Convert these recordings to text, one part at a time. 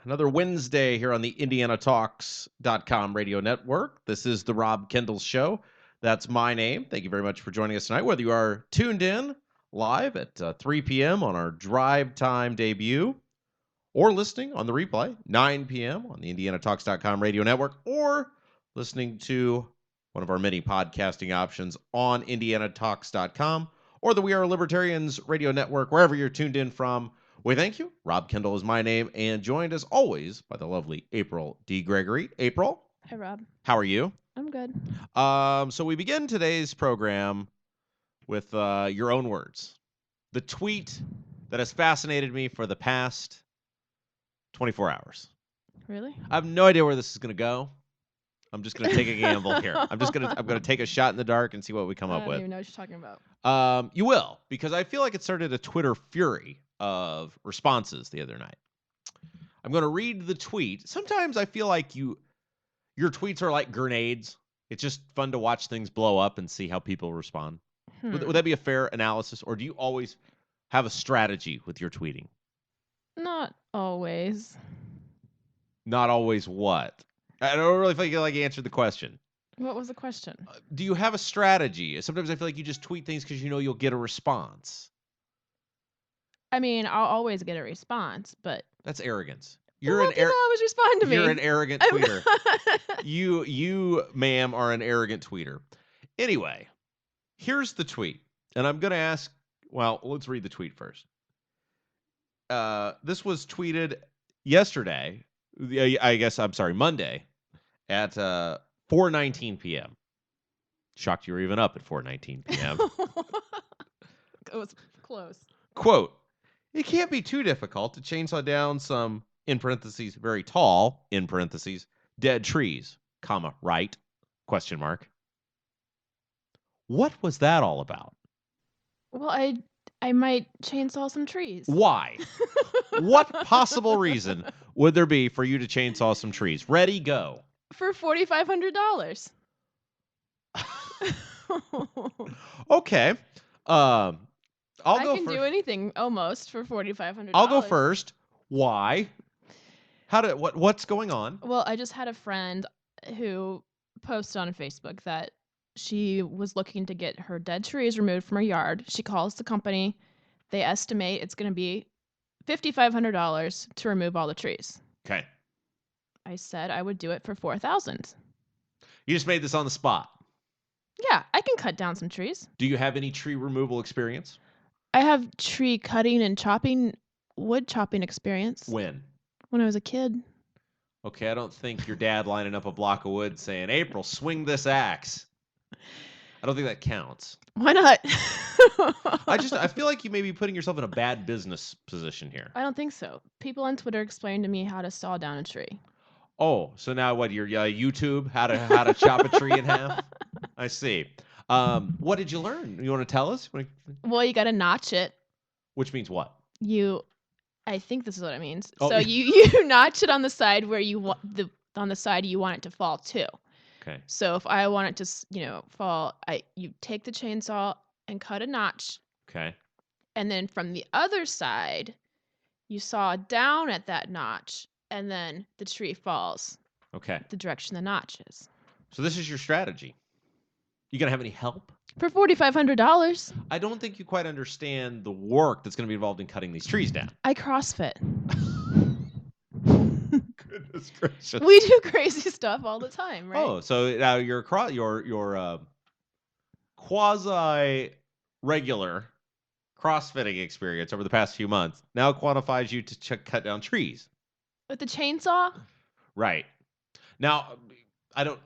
Another Wednesday here on the IndianaTalks.com radio network. This is the Kendall Show. That's my name. Thank you very much for joining us tonight, whether you are tuned in live at 3 p.m. on our drive time debut or listening on the replay, 9 p.m. on the IndianaTalks.com radio network, or listening to one of our many podcasting options on IndianaTalks.com or the We Are Libertarians radio network, wherever you're tuned in from. We thank you. Rob Kendall is my name, and joined as always by the lovely April D. Gregory. April. Hi, Rob. How are you? I'm good. So we begin today's program with your own words. The tweet that has fascinated me for the past 24 hours. Really? I have no idea where this is going to go. I'm just going to take a gamble here. I'm going to take a shot in the dark and see what we come up with. I don't even know what you're talking about. You will, because I feel like it started a Twitter fury of responses the other night. I'm going to read the tweet. Sometimes I feel like your tweets are like grenades. It's just fun to watch things blow up and see how people respond. Would that be a fair analysis, or do you always have a strategy with your tweeting? Not always. Not always what? I don't really feel like you answered the question. What was the question? Do you have a strategy? Sometimes I feel like you just tweet things because you know you'll get a response. I mean, I'll always get a response, but that's arrogance. People always respond to me. You're an arrogant tweeter. You, ma'am, are an arrogant tweeter. Anyway, here's the tweet, and I'm going to ask. Well, let's read the tweet first. This was tweeted yesterday. Monday at 4:19 p.m. Shocked you were even up at 4:19 p.m. It was close. Quote, it can't be too difficult to chainsaw down some, in parentheses, very tall, in parentheses, dead trees, comma, right, question mark. What was that all about? Well, I might chainsaw some trees. Why? What possible reason would there be for you to chainsaw some trees? Ready, go. For $4,500. Okay. I can do anything almost for $4,500. I'll go first. Why? What's going on? Well, I just had a friend who posted on Facebook that she was looking to get her dead trees removed from her yard. She calls the company. They estimate it's going to be $5,500 to remove all the trees. Okay. I said I would do it for $4,000. You just made this on the spot. Yeah, I can cut down some trees. Do you have any tree removal experience? I have tree cutting and wood chopping experience. When? When I was a kid. Okay, I don't think your dad lining up a block of wood saying, April, swing this axe. I don't think that counts. Why not? I feel like you may be putting yourself in a bad business position here. I don't think so. People on Twitter explained to me how to saw down a tree. Oh, so now what? You're YouTube how to chop a tree in half? I see. What did you learn? You want to tell us? Well, you got to notch it. Which means what? I think this is what it means. Oh. So you notch it on the side where you want on the side you want it to fall to. Okay. So if I want it to, fall, you take the chainsaw and cut a notch. Okay. And then from the other side, you saw down at that notch, and then the tree falls. Okay. The direction the notch is. So this is your strategy. You gonna have any help? For $4,500. I don't think you quite understand the work that's gonna be involved in cutting these trees down. I CrossFit. Goodness gracious. We do crazy stuff all the time, right? Oh, so now your quasi-regular CrossFitting experience over the past few months now qualifies you to cut down trees. With the chainsaw? Right. Now, I don't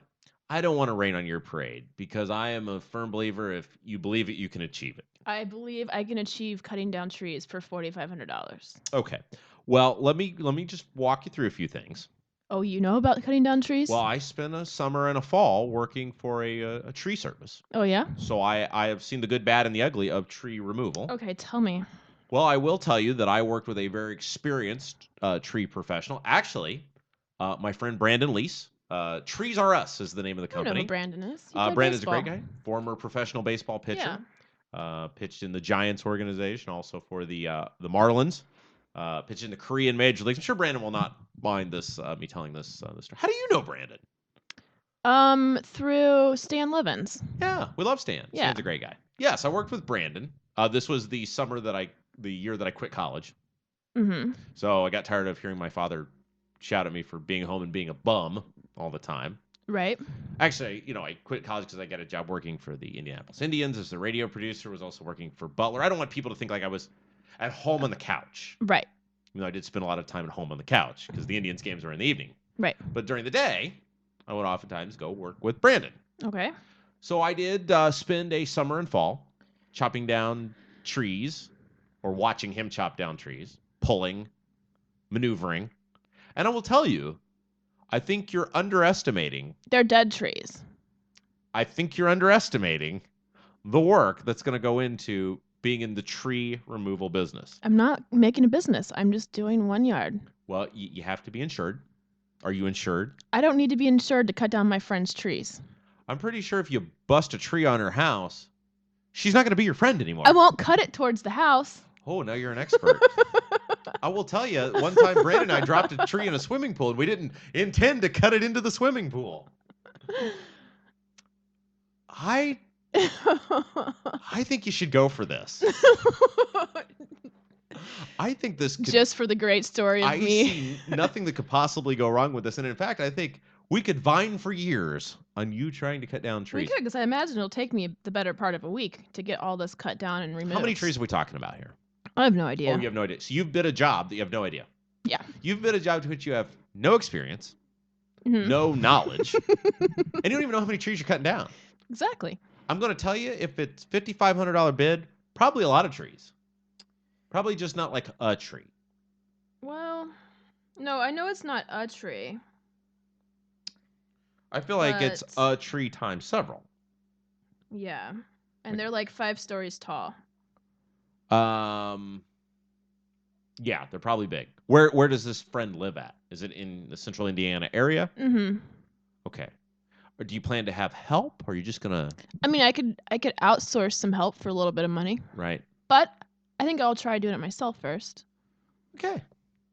want to rain on your parade because I am a firm believer if you believe it, you can achieve it. I believe I can achieve cutting down trees for $4,500. Okay. Well, let me just walk you through a few things. Oh, you know about cutting down trees? Well, I spent a summer and a fall working for a tree service. Oh, yeah? So I have seen the good, bad, and the ugly of tree removal. Okay, tell me. Well, I will tell you that I worked with a very experienced tree professional. Actually, my friend Brandon Lease. Trees Are Us is the name of the company. I know who Brandon is. Brandon's a great guy. Former professional baseball pitcher. Yeah. Pitched in the Giants organization, also for the Marlins. pitched in the Korean Major Leagues. I'm sure Brandon will not mind this me telling this story. How do you know Brandon? Through Stan Levins. Yeah, we love Stan. Yeah. Stan's a great guy. Yes, I worked with Brandon. This was the year that I quit college. Mm-hmm. So I got tired of hearing my father shout at me for being home and being a bum all the time. Right. Actually, I quit college because I got a job working for the Indianapolis Indians as a radio producer. Was also working for Butler. I don't want people to think like I was at home on the couch. Right. I did spend a lot of time at home on the couch because the Indians games were in the evening. Right. But during the day, I would oftentimes go work with Brandon. Okay. So I did spend a summer and fall chopping down trees or watching him chop down trees, pulling, maneuvering. And I will tell you, I think you're underestimating. They're dead trees. I think you're underestimating the work that's going to go into being in the tree removal business. I'm not making a business. I'm just doing 1 yard. Well, you have to be insured. Are you insured? I don't need to be insured to cut down my friend's trees. I'm pretty sure if you bust a tree on her house, she's not going to be your friend anymore. I won't cut it towards the house. Oh, now you're an expert. I will tell you, one time Brandon and I dropped a tree in a swimming pool, and we didn't intend to cut it into the swimming pool. I think you should go for this. I think this could... Just for the great story of I see nothing that could possibly go wrong with this. And in fact, I think we could vine for years on you trying to cut down trees. We could, because I imagine it'll take me the better part of a week to get all this cut down and removed. How many trees are we talking about here? I have no idea. Oh, you have no idea. So you've bid a job that you have no idea. Yeah. You've bid a job to which you have no experience, Mm-hmm. no knowledge, and you don't even know how many trees you're cutting down. Exactly. I'm going to tell you, if it's $5,500 bid, probably a lot of trees. Probably just not like a tree. Well, no, I know it's not a tree. I feel like it's a tree times several. Yeah. And they're like 5 stories tall. Yeah, they're probably big. Where does this friend live at? Is it in the central Indiana area? Mm-hmm. Okay. Or do you plan to have help, or are you just gonna... I mean, I could outsource some help for a little bit of money. Right. But I think I'll try doing it myself first. Okay.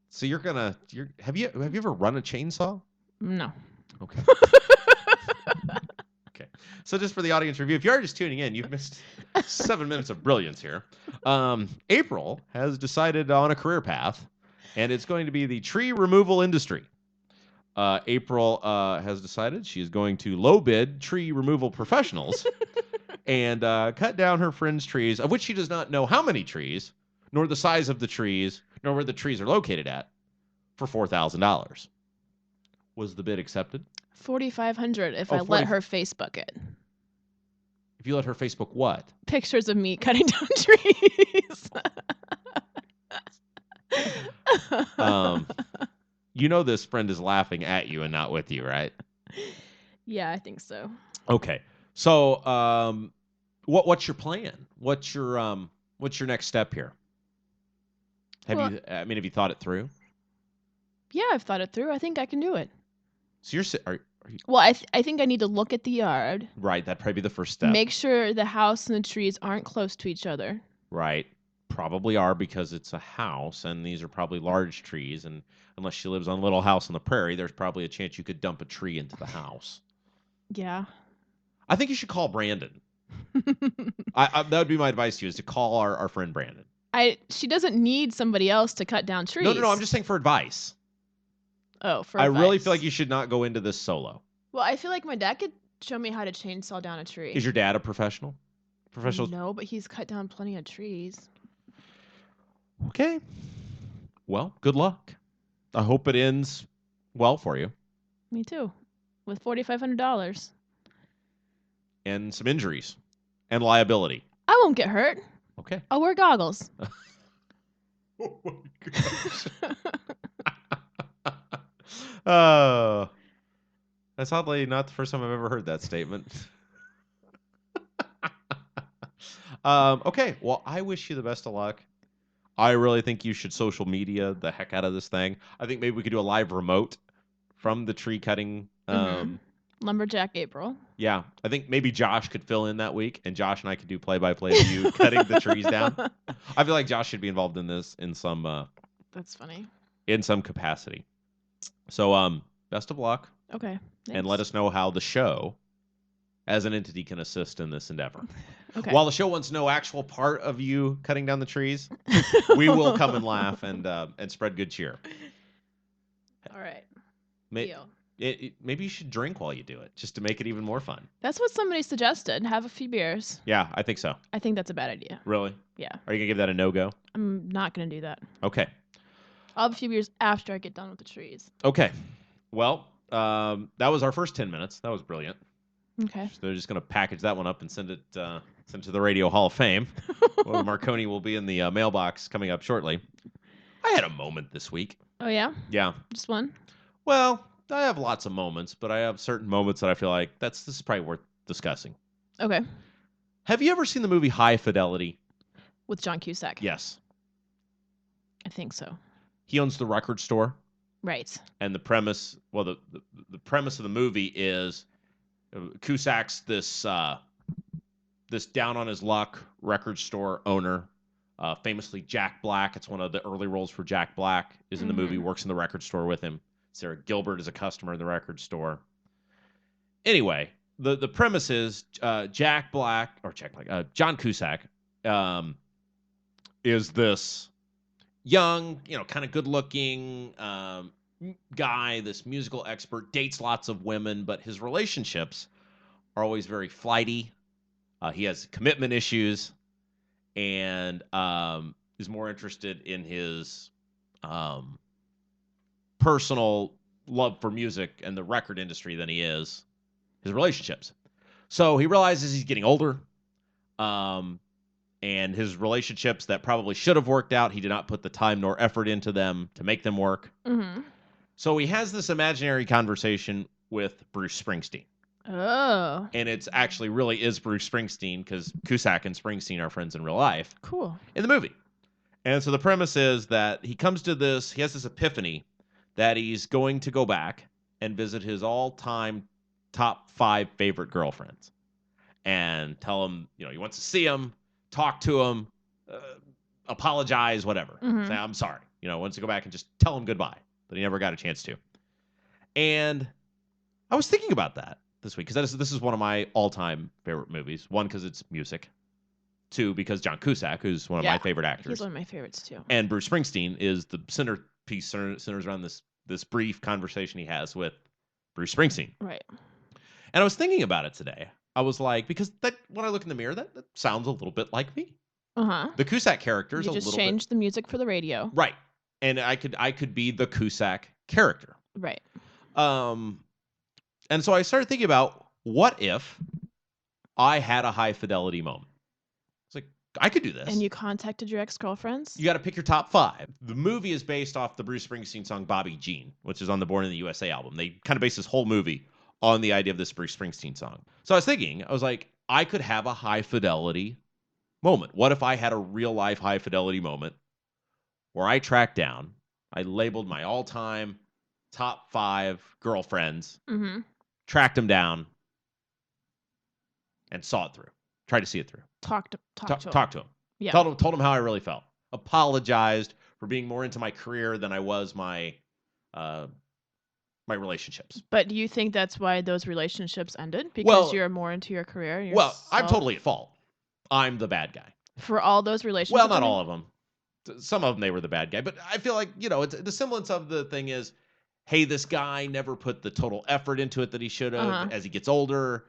So have you ever run a chainsaw? No. Okay. Okay. So just for the audience review, if you are just tuning in, you've missed 7 minutes of brilliance here. April has decided on a career path, and it's going to be the tree removal industry. April has decided she is going to low bid tree removal professionals and cut down her friend's trees, of which she does not know how many trees, nor the size of the trees, nor where the trees are located at, for $4,000. Was the bid accepted? $4,500 if I let her Facebook it. If you let her Facebook what? Pictures of me cutting down trees. This friend is laughing at you and not with you, right? Yeah, I think so. Okay. So, what's your plan? What's your next step here? Have you thought it through? Yeah, I've thought it through. I think I can do it. So are you... Well, I think I need to look at the yard. Right, that'd probably be the first step. Make sure the house and the trees aren't close to each other. Right. Probably are, because it's a house, and these are probably large trees, and unless she lives on a little house on the prairie, there's probably a chance you could dump a tree into the house. Yeah. I think you should call Brandon. That would be my advice to you, is to call our friend Brandon. She doesn't need somebody else to cut down trees. No, I'm just saying for advice. Oh, for advice. advice. I really feel like you should not go into this solo. Well, I feel like my dad could show me how to chainsaw down a tree. Is your dad a professional? No, but he's cut down plenty of trees. Okay. Well, good luck. I hope it ends well for you. Me too. With $4,500. And some injuries. And liability. I won't get hurt. Okay. I'll wear goggles. Oh my gosh. Oh. That's oddly not the first time I've ever heard that statement. Okay, well, I wish you the best of luck. I really think you should social media the heck out of this thing. I think maybe we could do a live remote from the tree cutting. Lumberjack April. Yeah, I think maybe Josh could fill in that week, and Josh and I could do play-by-play of you cutting the trees down. I feel like Josh should be involved in this in some That's funny. in some capacity. So, best of luck, Okay. and let us know how the show, as an entity, can assist in this endeavor. Okay. While the show wants no actual part of you cutting down the trees, we will come and laugh and spread good cheer. All right. Deal. Maybe you should drink while you do it, just to make it even more fun. That's what somebody suggested. Have a few beers. Yeah, I think so. I think that's a bad idea. Really? Yeah. Are you going to give that a no-go? I'm not going to do that. Okay. I'll have a few beers after I get done with the trees. Okay. Well, that was our first 10 minutes. That was brilliant. Okay. So they're just going to package that one up and send it to the Radio Hall of Fame. Well, Marconi will be in the mailbox coming up shortly. I had a moment this week. Oh, yeah? Yeah. Just one? Well, I have lots of moments, but I have certain moments that I feel like this is probably worth discussing. Okay. Have you ever seen the movie High Fidelity? With John Cusack? Yes. I think so. He owns the record store. Right. And the premise, well, the premise of the movie is Cusack's this down on his luck record store owner, famously Jack Black. It's one of the early roles for Jack Black is in the movie, works in the record store with him. Sarah Gilbert is a customer in the record store. Anyway, the premise is John Cusack is this young, kind of good-looking guy, this musical expert, dates lots of women, but his relationships are always very flighty. He has commitment issues and is more interested in his personal love for music and the record industry than he is his relationships. So he realizes he's getting older, and his relationships that probably should have worked out, he did not put the time nor effort into them to make them work. Mm-hmm. So he has this imaginary conversation with Bruce Springsteen. Oh. And it's actually really is Bruce Springsteen, because Cusack and Springsteen are friends in real life. Cool. In the movie. And so the premise is that he has this epiphany that he's going to go back and visit his all-time top 5 favorite girlfriends and tell him, he wants to see them, talk to them, apologize, whatever. Mm-hmm. Say, I'm sorry. Wants to go back and just tell him goodbye, but he never got a chance to. And I was thinking about that this week, because this is one of my all-time favorite movies. One, because it's music. Two, because John Cusack, who's one of my favorite actors. He's one of my favorites, too. And Bruce Springsteen is the centers around this brief conversation he has with Bruce Springsteen. Right. And I was thinking about it today. I was like, because when I look in the mirror, that sounds a little bit like me. Uh-huh. The Cusack character is a You little just bit... changed the music for the radio. Right. And I could be the Cusack character. Right. And so I started thinking about, what if I had a high fidelity moment? It's like, I could do this. And you contacted your ex-girlfriends? You got to pick your top 5. The movie is based off the Bruce Springsteen song Bobby Jean, which is on the Born in the USA album. They kind of based this whole movie on the idea of this Bruce Springsteen song. So I was like, I could have a high fidelity moment. What if I had a real life high fidelity moment where I tracked down, I labeled my all-time top 5 girlfriends, tracked them down, and saw it through. Tried to see it through. Talk to them. Yeah. Told them how I really felt. Apologized for being more into my career than I was my relationships. But do you think that's why those relationships ended? Because you're more into your career? I'm totally at fault. I'm the bad guy. For all those relationships? Well, not all of them. Some of them, they were the bad guy. But I feel like, it's the semblance of the thing is, hey, this guy never put the total effort into it that he should have. As he gets older.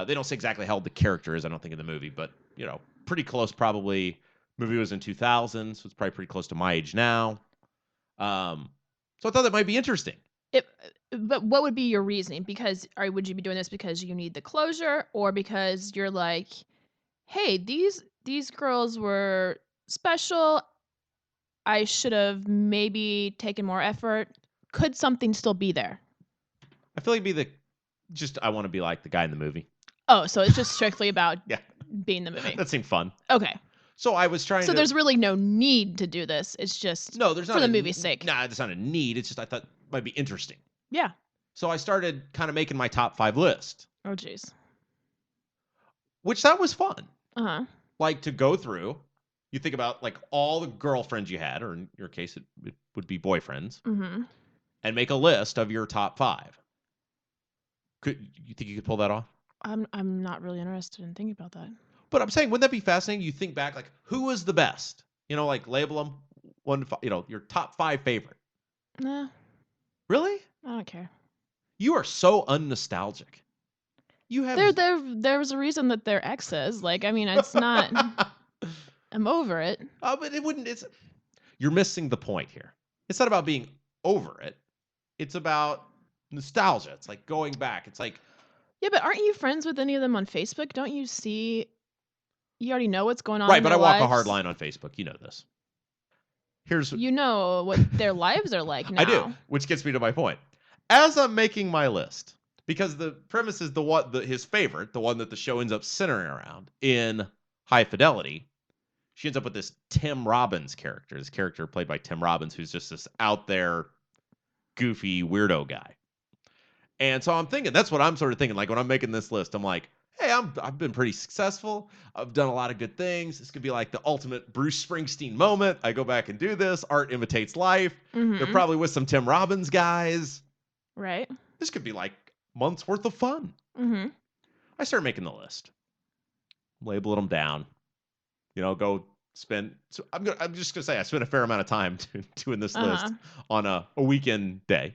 They don't say exactly how old the character is, I don't think, in the movie. But, pretty close probably. Movie was in 2000, so it's probably pretty close to my age now. So I thought that might be interesting. But what would be your reasoning? Would you be doing this because you need the closure, or because you're like, hey, these girls were special. I should have maybe taken more effort. Could something still be there? I feel like I want to be like the guy in the movie. Oh, so it's just strictly about being the movie. That seemed fun. Okay. So I was trying to... So there's really no need to do this. It's just there's not for the movie's sake. Nah, it's not a need. It's just I thought it might be interesting. Yeah. So I started kind of making my top 5 list. Oh, jeez. Which that was fun. Uh-huh. Like to go through, You think about like all the girlfriends you had, or in your case, it would be boyfriends, and make a list of your top 5. Could you think you could pull that off? I'm not really interested in thinking about that. But I'm saying, wouldn't that be fascinating? You think back, like who was the best? You know, like label them 1 to 5. You know, your top 5 favorite. Nah, Really? I don't care. You are so unnostalgic. You have. There was a reason that they're exes. Like, I mean, it's not. I'm over it. But it wouldn't. You're missing the point here. It's not about being over it. It's about nostalgia. It's like going back. It's like, Yeah, but aren't you friends with any of them on Facebook? Don't you see? You already know what's going on. right, in but their I walk a lives. hard line on Facebook. You know this. You know what their lives are like now. I do, which gets me to my point. As I'm making my list, because the premise is his favorite, the one that the show ends up centering around in High Fidelity. She ends up with this Tim Robbins character. This character played by Tim Robbins, who's just this out there, goofy weirdo guy. And so I'm thinking, that's what I'm sort of thinking. Like when I'm making this list, I'm like, hey, I've been pretty successful. I've done a lot of good things. This could be like the ultimate Bruce Springsteen moment. I go back and do this. Art imitates life. They're probably with some Tim Robbins guys. Right. This could be like months worth of fun. I start making the list, labeling them down. You know, go spend. So I'm just gonna say I spent a fair amount of time doing this list on a weekend day.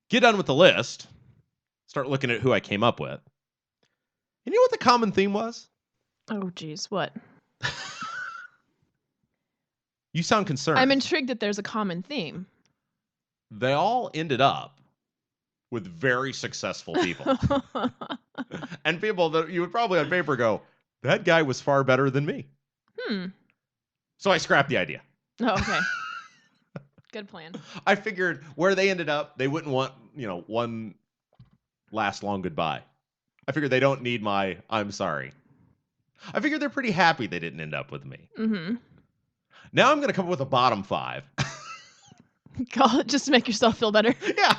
Get done with the list. Start looking at who I came up with. And you know what the common theme was? Oh, geez, what? You sound concerned. I'm intrigued that there's a common theme. They all ended up with very successful people. And people that you would probably on paper go, that guy was far better than me. So I scrapped the idea. Oh, okay. Good plan. I figured where they ended up, they wouldn't want, one last long goodbye. I figured they don't need my I'm sorry. I figured they're pretty happy they didn't end up with me. Now I'm going to come up with a bottom 5. God, just to make yourself feel better. Yeah.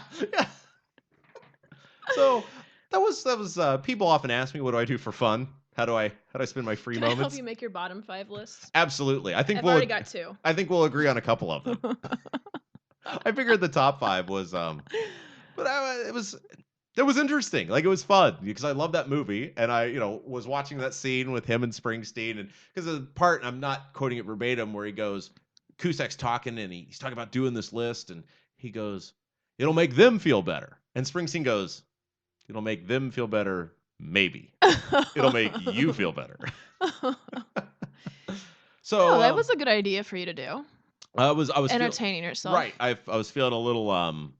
So that was people often ask me, what do I do for fun? How do I spend my free moments? Can I help you make your bottom 5 list? Absolutely. I've already got 2. I think we'll agree on a couple of them. I figured the top 5 was but it was interesting. Like it was fun because I love that movie and I, was watching that scene with him and Springsteen, and because of the part, I'm not quoting it verbatim, where he goes, Cusack's talking and he's talking about doing this list and he goes, it'll make them feel better. And Springsteen goes, it'll make them feel better. Maybe it'll make you feel better. So that was a good idea for you to do. I was entertaining yourself. Right. I was feeling a little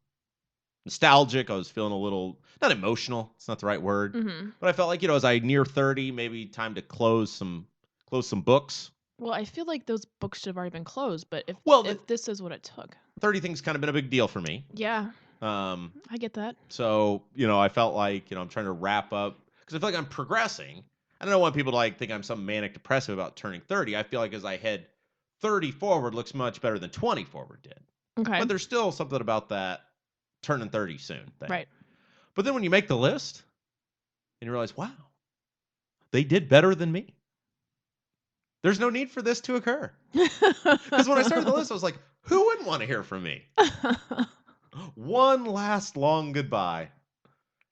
nostalgic. I was feeling a little not emotional. It's not the right word. But I felt like, as I near 30, maybe time to close some books. Well, I feel like those books should have already been closed, but if this is what it took. 30 thing's kind of been a big deal for me. Yeah. I get that. So, I felt like, I'm trying to wrap up because I feel like I'm progressing. I don't want people to think I'm some manic depressive about turning 30. I feel like as I head 30 forward looks much better than 20 forward did. Okay. But there's still something about that turning 30 soon thing. Right. But then when you make the list and you realize, wow, they did better than me. There's no need for this to occur. Because when I started the list, I was like, who wouldn't want to hear from me? One last long goodbye.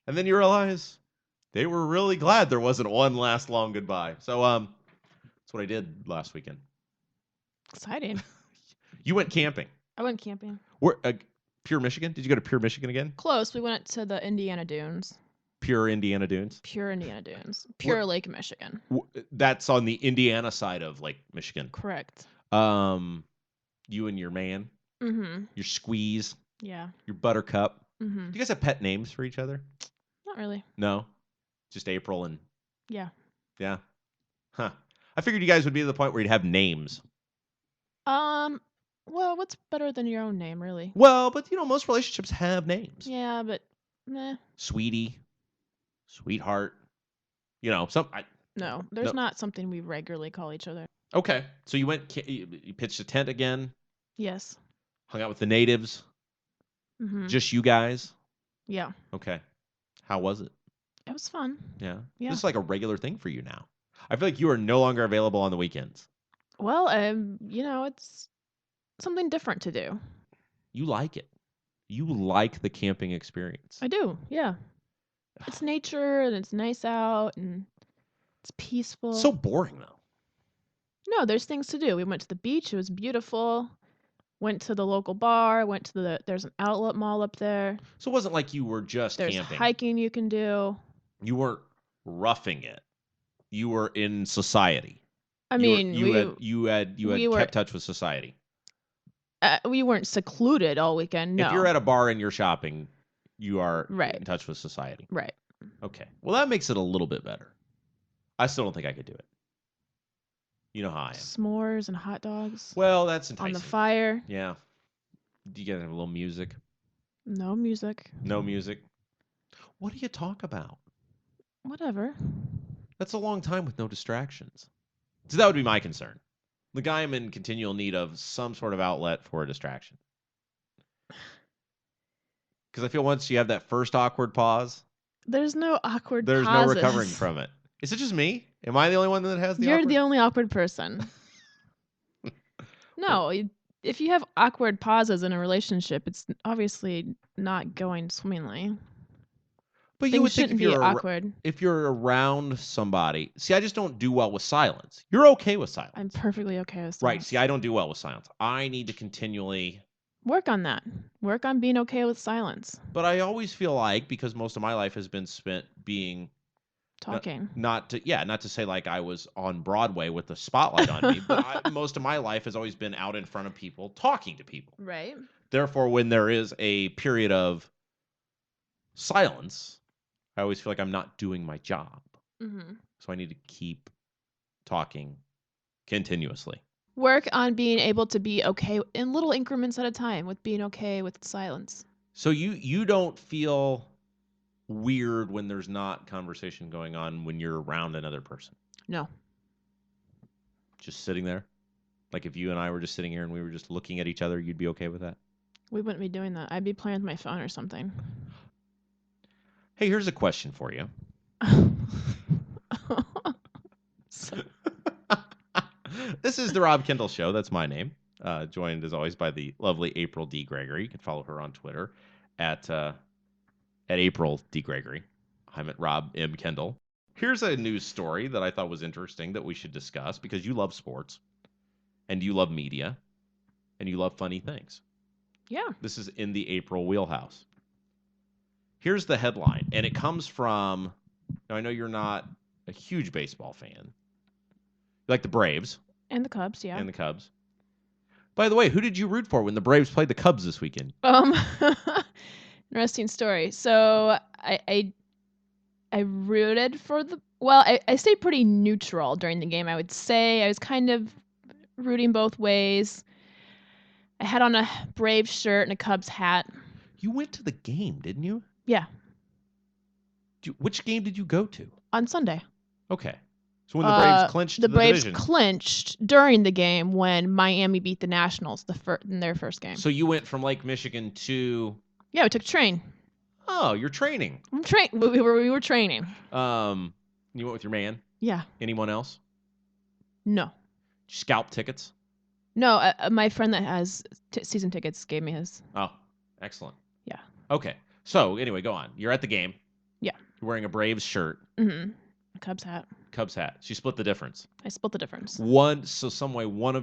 And then you realize they were really glad there wasn't one last long goodbye. So that's what I did last weekend. Exciting. You went camping. I went camping. Where, Pure Michigan? Did you go to Pure Michigan again? Close. We went to the Indiana Dunes. Pure Indiana Dunes? Pure Indiana Dunes. Pure Lake Michigan. That's on the Indiana side of Lake Michigan. Correct. You and your man? Your Squeeze? Yeah. Your Buttercup? Do you guys have pet names for each other? Not really. No? Just April and... Yeah. Yeah? Huh. I figured you guys would be to the point where you'd have names. Well, what's better than your own name, really? Well, but most relationships have names. Yeah, but meh. Sweetie, sweetheart, No, there's not something we regularly call each other. Okay, so you pitched a tent again. Yes. Hung out with the natives. Just you guys. Yeah. Okay, how was it? It was fun. Yeah. Yeah. This is like a regular thing for you now. I feel like you are no longer available on the weekends. Well, it's something different to do. You like it. You like the camping experience. I do, yeah. It's nature and it's nice out and it's peaceful. So boring though. No, there's things to do. We went to the beach. It was beautiful. Went to the local bar. Went to there's an outlet mall up there. So it wasn't like you were just There's camping. hiking you can do. You weren't roughing it. You were in society. I mean, you had kept touch with society. We weren't secluded all weekend. No. If you're at a bar and you're shopping, you are Right. in touch with society. Right. Okay. Well, that makes it a little bit better. I still don't think I could do it. You know how I am. S'mores and hot dogs. Well, that's enticing. On the fire. Yeah. Do you guys have a little music? No music. No music. What do you talk about? Whatever. That's a long time with no distractions. So that would be my concern. The guy I'm in continual need of some sort of outlet for a distraction. Because I feel once you have that first awkward pause, there's no awkward there's pauses. no recovering from it. Is it just me? Am I the only one that has the You're awkward? the only awkward person. No, if you have awkward pauses in a relationship, it's obviously not going swimmingly. But you would think if you're around somebody. See, I just don't do well with silence. You're okay with silence. I'm perfectly okay with silence. Right. See, I don't do well with silence. I need to continually work on that. Work on being okay with silence. But I always feel like, because most of my life has been spent being talking. Not to say like I was on Broadway with the spotlight on me, but most of my life has always been out in front of people, talking to people. Right. Therefore, when there is a period of silence, I always feel like I'm not doing my job. Mm-hmm. So I need to keep talking continuously. Work on being able to be okay in little increments at a time with being okay with silence. So you don't feel weird when there's not conversation going on when you're around another person? No. Just sitting there? Like if you and I were just sitting here and we were just looking at each other, you'd be okay with that? We wouldn't be doing that. I'd be playing with my phone or something. Hey, here's a question for you. This is the Rob Kendall Show. That's my name. Joined, as always, by the lovely April D. Gregory. You can follow her on Twitter at April D. Gregory. I'm at Rob M. Kendall. Here's a news story that I thought was interesting that we should discuss because you love sports and you love media and you love funny things. Yeah. This is in the April wheelhouse. Here's the headline, and it comes from, now I know you're not a huge baseball fan. You like the Braves. And the Cubs, yeah. And the Cubs. By the way, who did you root for when the Braves played the Cubs this weekend? Interesting story. So I rooted for I stayed pretty neutral during the game. I would say I was kind of rooting both ways. I had on a Braves shirt and a Cubs hat. You went to the game, didn't you? Yeah. Which game did you go to? On Sunday. Okay. So when the Braves clinched the Braves division. clinched during the game when Miami beat the Nationals in their first game. So you went from Lake Michigan to... Yeah, we took a train. Oh, you're training. We were training. You went with your man? Yeah. Anyone else? No. Did you scalp tickets? No, my friend that has season tickets gave me his. Oh, excellent. Yeah. Okay. So anyway, go on. You're at the game. Yeah. You're wearing a Braves shirt. Mm-hmm. A Cubs hat. Cubs hat. So you split the difference. I split the difference. So some way one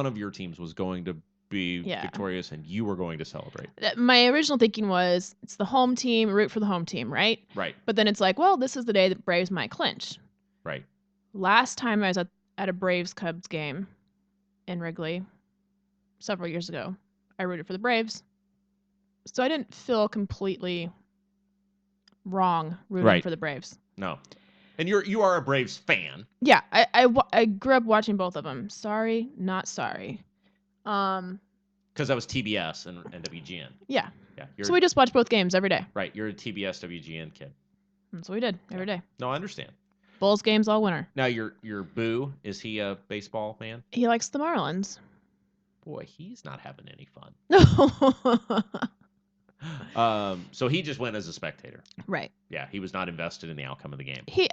of your teams was going to be victorious and you were going to celebrate. My original thinking was it's the home team, root for the home team, right? Right. But then it's like, well, this is the day that Braves might clinch. Right. Last time I was at a Braves Cubs game in Wrigley several years ago, I rooted for the Braves. So I didn't feel completely wrong rooting for the Braves. No. And you are a Braves fan. Yeah, I grew up watching both of them. Sorry, not sorry. Because that was TBS and WGN. Yeah. Yeah. So we just watch both games every day. Right. You're a TBS WGN kid. That's what we did every day. No, I understand. Bulls games all winter. Now your Boo, is he a baseball fan? He likes the Marlins. Boy, he's not having any fun. No. So he just went as a spectator. Right. Yeah, he was not invested in the outcome of the game. He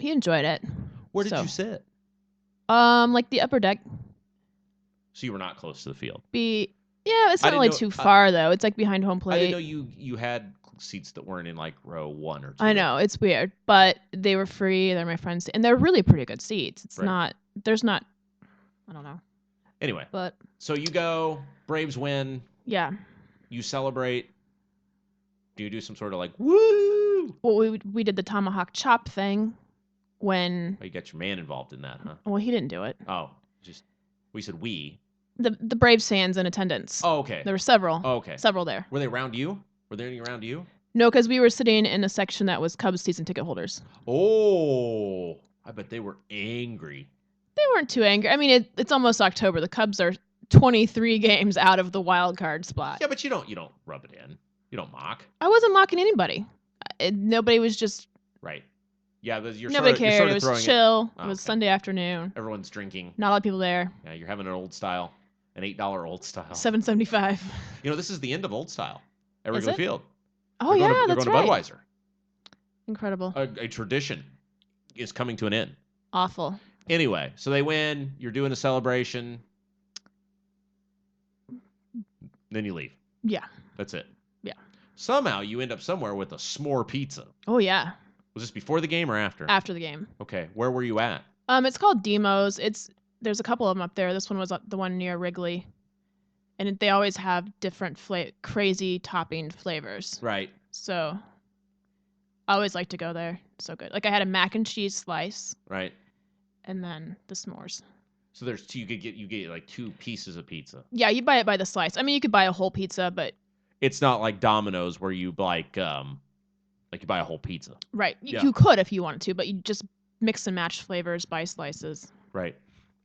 enjoyed it. Where did you sit? Like the upper deck. So you were not close to the field. Yeah, it's I not didn't really know- too far though. It's like behind home plate. I didn't know you had seats that weren't in like row 1 or 2. I know, it's weird, but they were free. They're my friends, and they're really pretty good seats. It's Right. not. There's not. I don't know. Anyway, But so you go, Braves win, yeah. you celebrate. Do you do some sort of like woo? Well, we did the tomahawk chop thing when. Oh, you got your man involved in that, huh? Well, he didn't do it. Oh, just we said we. The Braves fans in attendance. Oh, okay. There were several. Oh, okay. Several there. Were they around you? Were there any around you? No, because we were sitting in a section that was Cubs season ticket holders. Oh, I bet they were angry. They weren't too angry. I mean, it's almost October. The Cubs are 23 games out of the wild card spot. Yeah, but you don't rub it in. You don't mock. I wasn't mocking anybody. Nobody was just. Right. Yeah, Nobody cared. It was chill. Oh, it was okay. Sunday afternoon. Everyone's drinking. Not a lot of people there. Yeah, you're having an old style, an $8 old style. $7.75. You know, this is the end of old style at Is Wrigley it? Field. Oh yeah, they're that's going to right. Budweiser. Incredible. A tradition is coming to an end. Awful. Anyway, so they win. You're doing a celebration. Then you leave. Yeah. That's it. Yeah. Somehow you end up somewhere with a s'more pizza. Oh yeah. Was this before the game or after? After the game. Okay. Where were you at? It's called Demo's. There's a couple of them up there. This one was the one near Wrigley, and they always have different crazy topping flavors. Right. So I always like to go there. So good. Like I had a mac and cheese slice. Right. And then the s'mores. So there's two. You get like 2 pieces of pizza. Yeah, you buy it by the slice. I mean, you could buy a whole pizza, but it's not like Domino's where you like you buy a whole pizza. Right. Yeah. You could if you wanted to, but you just mix and match flavors, buy slices. Right.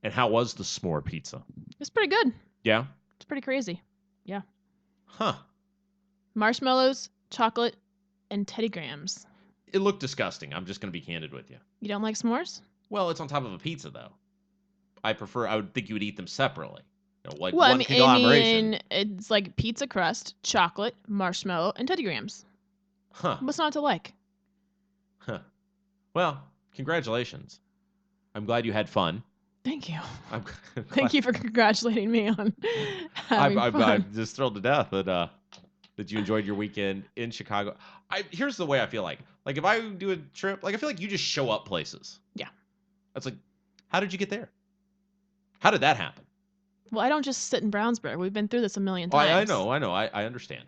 And how was the s'more pizza? It's pretty good. Yeah. It's pretty crazy. Yeah. Huh. Marshmallows, chocolate, and Teddy Grahams. It looked disgusting. I'm just going to be candid with you. You don't like s'mores? Well, it's on top of a pizza, though. I would think you would eat them separately. You know, like Well, one conglomeration. It's like pizza crust, chocolate, marshmallow, and Teddy Grahams. Huh. What's not to like? Huh. Well, congratulations. I'm glad you had fun. Thank you. I'm Thank you for congratulating me on having fun. I'm just thrilled to death that you enjoyed your weekend in Chicago. Here's the way I feel like if I do a trip, like I feel like you just show up places. Yeah. That's like, how did you get there? How did that happen? Well, I don't just sit in Brownsburg. We've been through this a million Oh, times. I know. I understand.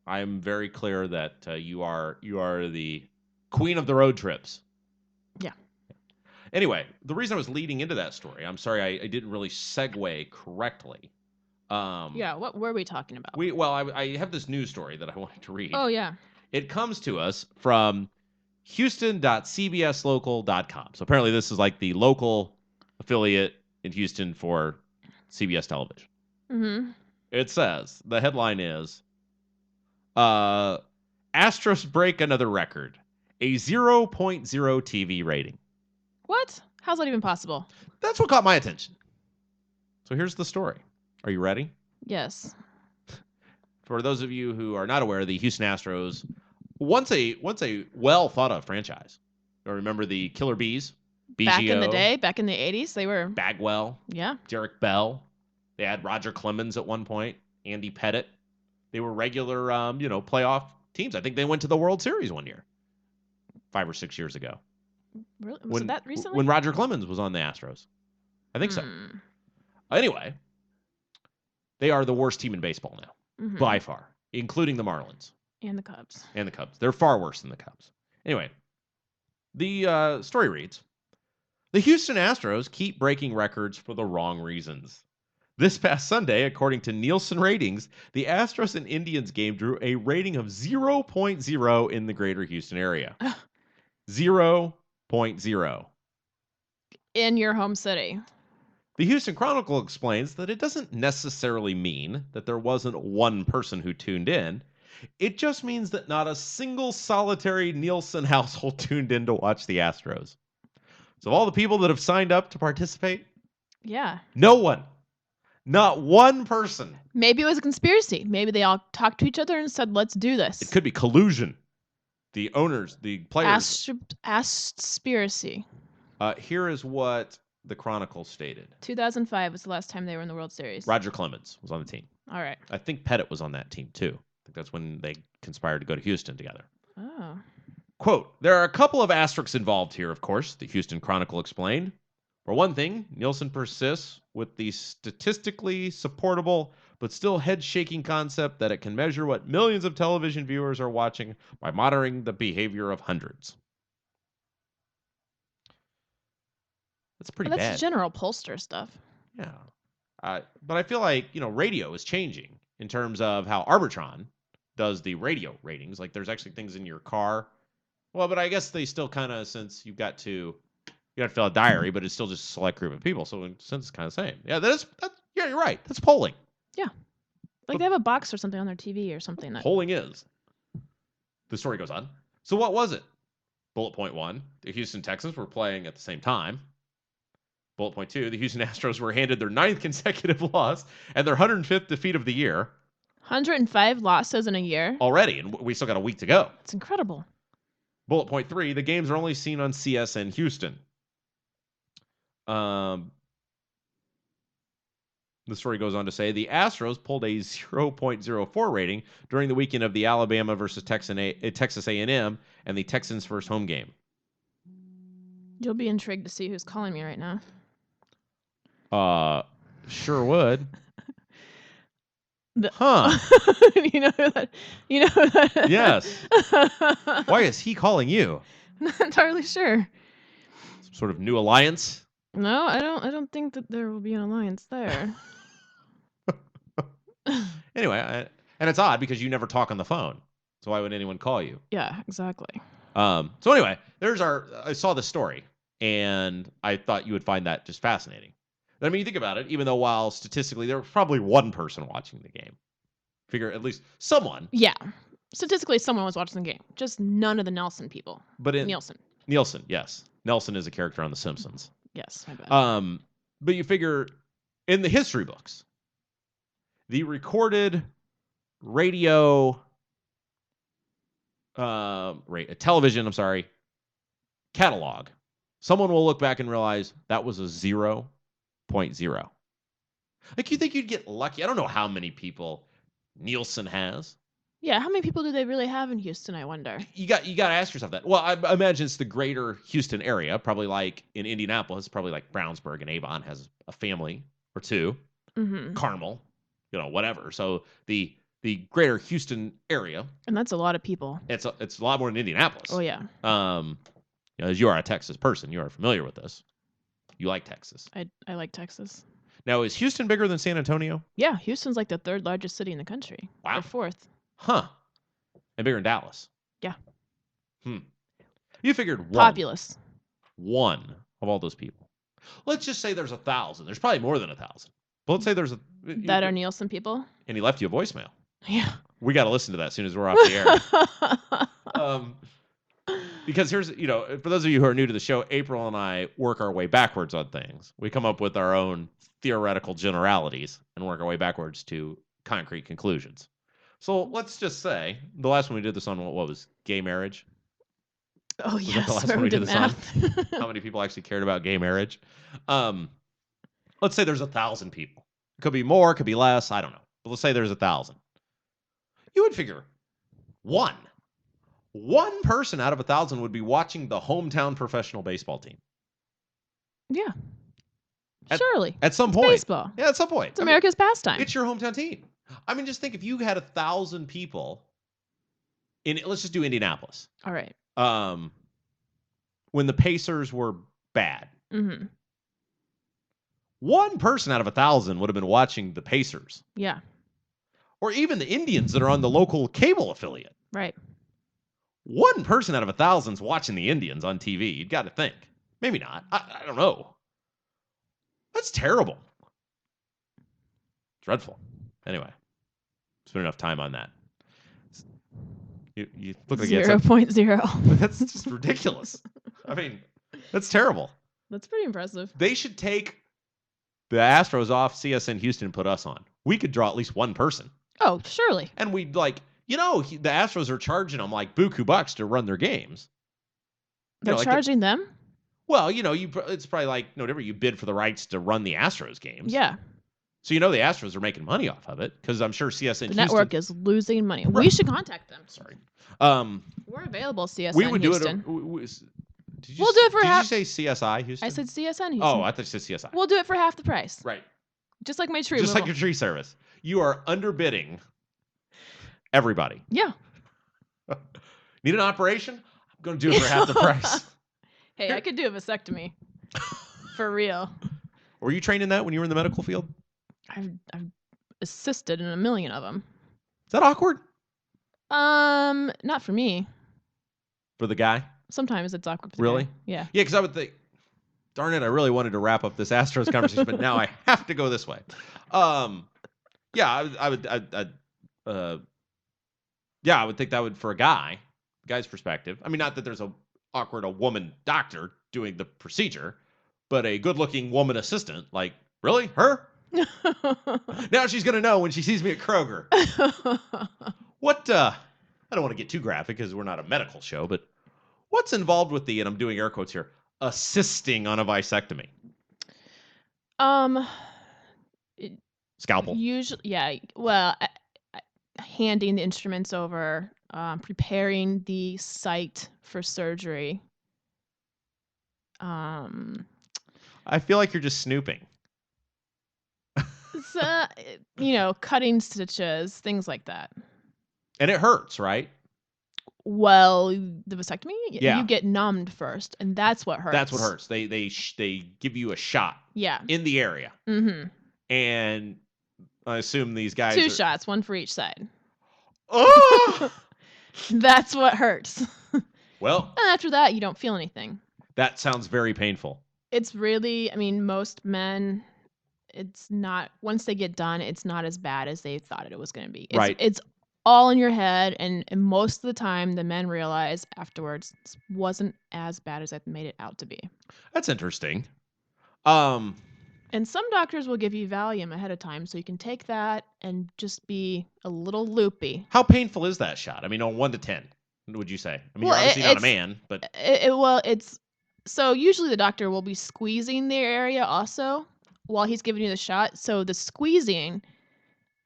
I'm very clear that you are the queen of the road trips. Yeah. Anyway, the reason I was leading into that story, I'm sorry I didn't really segue correctly. Yeah, what were we talking about? I have this news story that I wanted to read. Oh, yeah. It comes to us from Houston.cbslocal.com. So apparently this is like the local affiliate in Houston for CBS television. Mm-hmm. It says, the headline is, Astros break another record, a 0.0 TV rating. What? How's that even possible? That's what caught my attention. So here's the story. Are you ready? Yes. For those of you who are not aware, the Houston Astros, once a well thought of franchise. You remember the Killer Bees? BGO, Back in the day, back in the 80s, they were... Bagwell. Yeah. Derek Bell. They had Roger Clemens at one point. Andy Pettit. They were regular, playoff teams. I think they went to the World Series one year. 5 or 6 years ago. Really? Was it that recently? When Roger Clemens was on the Astros. I think so. Anyway, they are the worst team in baseball now. Mm-hmm. By far. Including the Marlins. And the Cubs. They're far worse than the Cubs. Anyway, the story reads, the Houston Astros keep breaking records for the wrong reasons. This past Sunday, according to Nielsen ratings, the Astros and Indians game drew a rating of 0.0 in the greater Houston area. 0.0. In your home city. The Houston Chronicle explains that it doesn't necessarily mean that there wasn't one person who tuned in. It just means that not a single solitary Nielsen household tuned in to watch the Astros. So of all the people that have signed up to participate, yeah, no one. Not one person. Maybe it was a conspiracy. Maybe they all talked to each other and said, let's do this. It could be collusion. The owners, the players. Aspiracy. Here is what the Chronicle stated. 2005 was the last time they were in the World Series. Roger Clemens was on the team. All right. I think Pettit was on that team too. I think that's when they conspired to go to Houston together. Oh. Quote, there are a couple of asterisks involved here, of course, the Houston Chronicle explained. For one thing, Nielsen persists with the statistically supportable but still head-shaking concept that it can measure what millions of television viewers are watching by monitoring the behavior of hundreds. That's pretty bad. That's general pollster stuff. Yeah. But I feel like, radio is changing in terms of how Arbitron does the radio ratings. Like there's actually things in your car. Well, but I guess they still kind of, since you have to fill a diary, but it's still just a select group of people. So in a sense, it's kind of the same. Yeah, yeah, you're right. That's polling. Yeah. Like they have a box or something on their TV or something. Polling is. The story goes on. So what was it? Bullet point 1, the Houston Texans were playing at the same time. Bullet point 2, the Houston Astros were handed their 9th consecutive loss and their 105th defeat of the year. 105 losses in a year? Already, and we still got a week to go. It's incredible. Bullet point 3, the games are only seen on CSN Houston. The story goes on to say the Astros pulled a 0.04 rating during the weekend of the Alabama versus Texas A&M and the Texans' first home game. You'll be intrigued to see who's calling me right now. Sure would. You know who that? Yes. Why is he calling you? Not entirely sure. Some sort of new alliance? No, I don't think that there will be an alliance there. Anyway, and it's odd because you never talk on the phone. So why would anyone call you? Yeah, exactly. So anyway, I saw the story and I thought you would find that just fascinating. I mean, you think about it, even though while statistically there was probably one person watching the game. Figure at least someone. Yeah. Statistically, someone was watching the game. Just none of the Nelson people. Nielsen, yes. Nelson is a character on The Simpsons. Yes, my bad. But you figure in the history books, the recorded radio, television, catalog, someone will look back and realize that was a 0.0. Like, you think you'd get lucky? I don't know how many people Nielsen has. Yeah, how many people do they really have in Houston, I wonder? You got to ask yourself that. Well, I imagine it's the greater Houston area, probably like in Indianapolis, probably like Brownsburg and Avon has a family or two. Mm-hmm. Carmel, whatever. So the greater Houston area. And that's a lot of people. It's a lot more than Indianapolis. Oh, yeah. As you are a Texas person, you are familiar with this. You like Texas. I like Texas. Now, is Houston bigger than San Antonio? Yeah, Houston's like the 3rd largest city in the country. Wow. Or 4th. Huh. And bigger than Dallas. Yeah. You figured one of all those people. Let's just say there's 1,000. There's probably more than 1,000. But let's say there's that are Nielsen people. And he left you a voicemail. Yeah. We got to listen to that as soon as we're off the air. Because here's, for those of you who are new to the show, April and I work our way backwards on things. We come up with our own theoretical generalities and work our way backwards to concrete conclusions. So let's just say the last one we did this on, what was gay marriage? Oh, yes. The last one we did this on? How many people actually cared about gay marriage? Let's say there's 1,000 people. It could be more, it could be less. I don't know. But let's say there's 1,000. You would figure one person out of 1,000 would be watching the hometown professional baseball team. Yeah. Surely. At some point. Baseball. Yeah, at some point. It's America's pastime. It's your hometown team. I mean, just think if you had 1,000 people let's just do Indianapolis. All right. When the Pacers were bad. Mm-hmm. One person out of 1,000 would have been watching the Pacers. Yeah. Or even the Indians that are on the local cable affiliate. Right. One person out of 1,000's watching the Indians on TV. You'd got to think. Maybe not. I don't know. That's terrible. Dreadful. Anyway, spent enough time on that. You look like 0.0. That's just ridiculous. I mean, that's terrible. That's pretty impressive. They should take the Astros off CSN Houston and put us on. We could draw at least one person. Oh, surely. And we'd the Astros are charging them like buku bucks to run their games. They're charging them? Well, it's probably like no different. You bid for the rights to run the Astros games. Yeah. So the Astros are making money off of it because I'm sure CSN The Houston network is losing money. Right. We should contact them. Sorry. We're available, CSN We would Houston. do it. We'll do it for half. Did you say CSI Houston? I said CSN Houston. Oh, I thought you said CSI. We'll do it for half the price. Right. Just like my tree Just removal. like your tree service. You are underbidding everybody. Yeah. Need an operation? I'm going to do it for half the price. Hey, I could do a vasectomy. For real. Were you trained in that when you were in the medical field? I've assisted in a million of them. Is that awkward? Not for me. For the guy? Sometimes it's awkward for the Really? guy. Yeah. Yeah, because I would think, darn it, I really wanted to wrap up this Astros conversation, but now I have to go this way. Yeah, I would think that would, for a guy's perspective. I mean, not that there's a woman doctor doing the procedure, but a good-looking woman assistant. Like, really? Her? Now she's going to know when she sees me at Kroger. What, I don't want to get too graphic because we're not a medical show, but what's involved with and I'm doing air quotes here, assisting on a vasectomy? Scalpel. Usually, yeah. Well, handing the instruments over, preparing the site for surgery. I feel like you're just snooping. So, cutting stitches, things like that. And it hurts, right? Well, the vasectomy, Yeah. you get numbed first, and that's what hurts. That's what hurts. They give you a shot. Yeah. In the area. Mm-hmm. And I assume these guys 2 shots, 1 for each side. Oh! That's what hurts. Well. And after that, you don't feel anything. That sounds very painful. It's really, most men, it's not, once they get done, it's not as bad as they thought it was going to be. Right. It's all in your head, and most of the time, the men realize afterwards it wasn't as bad as I made it out to be. That's interesting. And some doctors will give you Valium ahead of time, so you can take that and just be a little loopy. How painful is that shot? I mean, on 1 to 10, would you say? I mean, you're obviously not a man, but it's so usually the doctor will be squeezing the area also while he's giving you the shot. So the squeezing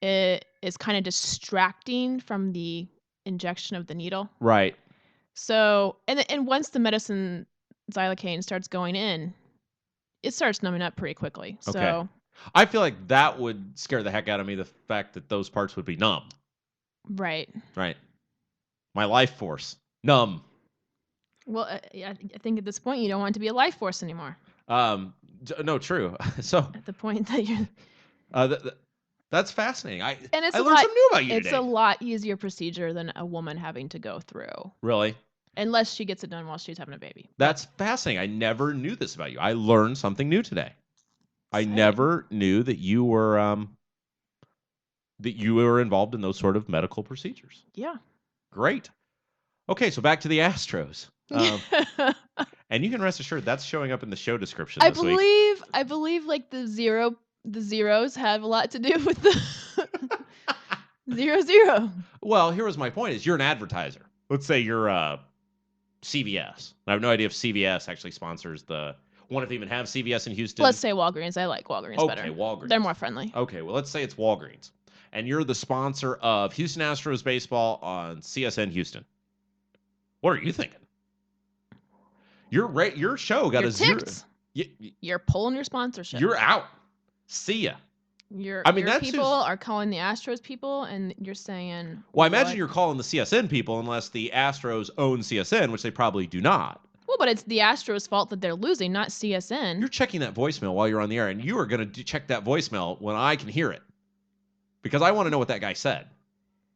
is kind of distracting from the injection of the needle. Right. So and once the medicine xylocaine starts going in, it starts numbing up pretty quickly. So okay. I feel like that would scare the heck out of me, the fact that those parts would be numb. Right. Right. My life force. Numb. Well, I think at this point you don't want to be a life force anymore. No, true. So at the point that you're that's fascinating. I learned something new about you It's today. a lot easier procedure than a woman having to go through. Really? Unless she gets it done while she's having a baby. That's fascinating. I never knew this about you. I learned something new today. I never knew that you were involved in those sort of medical procedures. Yeah. Great. Okay, so back to the Astros. And you can rest assured that's showing up in the show description this week. I believe like the zeros have a lot to do with the 0-0. Well, here was my point: is you're an advertiser. Let's say you're CVS. I have no idea if CVS actually sponsors the one. If they even have CVS in Houston. Let's say Walgreens. I like Walgreens better. Okay, Walgreens. They're more friendly. Okay, well, let's say it's Walgreens, and you're the sponsor of Houston Astros baseball on CSN Houston. What are you thinking? Your show got you're a 0. You're pulling your sponsorship. You're out. See ya. Your that's people are calling the Astros people, and you're saying. Well, I imagine you're calling the CSN people, unless the Astros own CSN, which they probably do not. Well, but it's the Astros' fault that they're losing, not CSN. You're checking that voicemail while you're on the air, and you are going to check that voicemail when I can hear it, because I want to know what that guy said.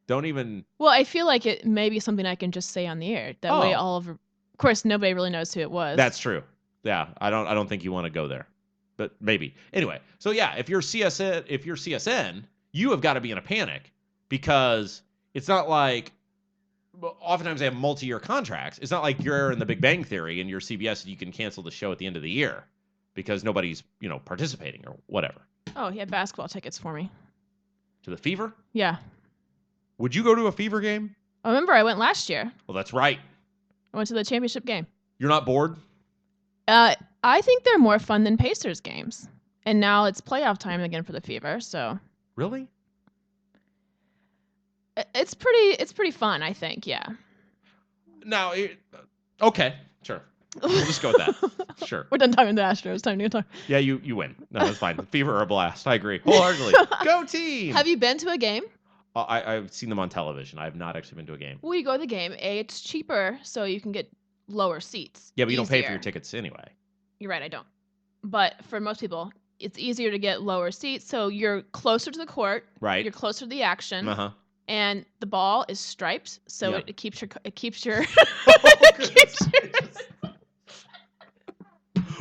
Don't even. Well, I feel like it may be something I can just say on the air. That way, of course, nobody really knows who it was. That's true. Yeah, I don't think you want to go there, but maybe. Anyway, so yeah, if you're CSN, you have got to be in a panic, because it's not like. Oftentimes they have multi-year contracts. It's not like you're in the Big Bang Theory and you're CBS and you can cancel the show at the end of the year because nobody's, participating or whatever. Oh, he had basketball tickets for me. To the Fever? Yeah. Would you go to a Fever game? I remember I went last year. Well, that's right. I went to the championship game. You're not bored? I think they're more fun than Pacers games. And now it's playoff time again for the Fever, so Really? it's pretty fun, I think. Yeah. Now, okay, sure. We'll just go with that. Sure. We're done talking the Astros. Time to go talk. Yeah, you win. No, that's fine. The Fever are a blast. I agree wholeheartedly. Go team! Have you been to a game? I've seen them on television. I have not actually been to a game. Well, you go to the game. It's cheaper, so you can get lower seats. Yeah, but you don't pay for easier. your tickets anyway. You're right, I don't. But for most people, it's easier to get lower seats, so you're closer to the court. Right. You're closer to the action. Uh-huh. And the ball is striped, so Yep. it keeps your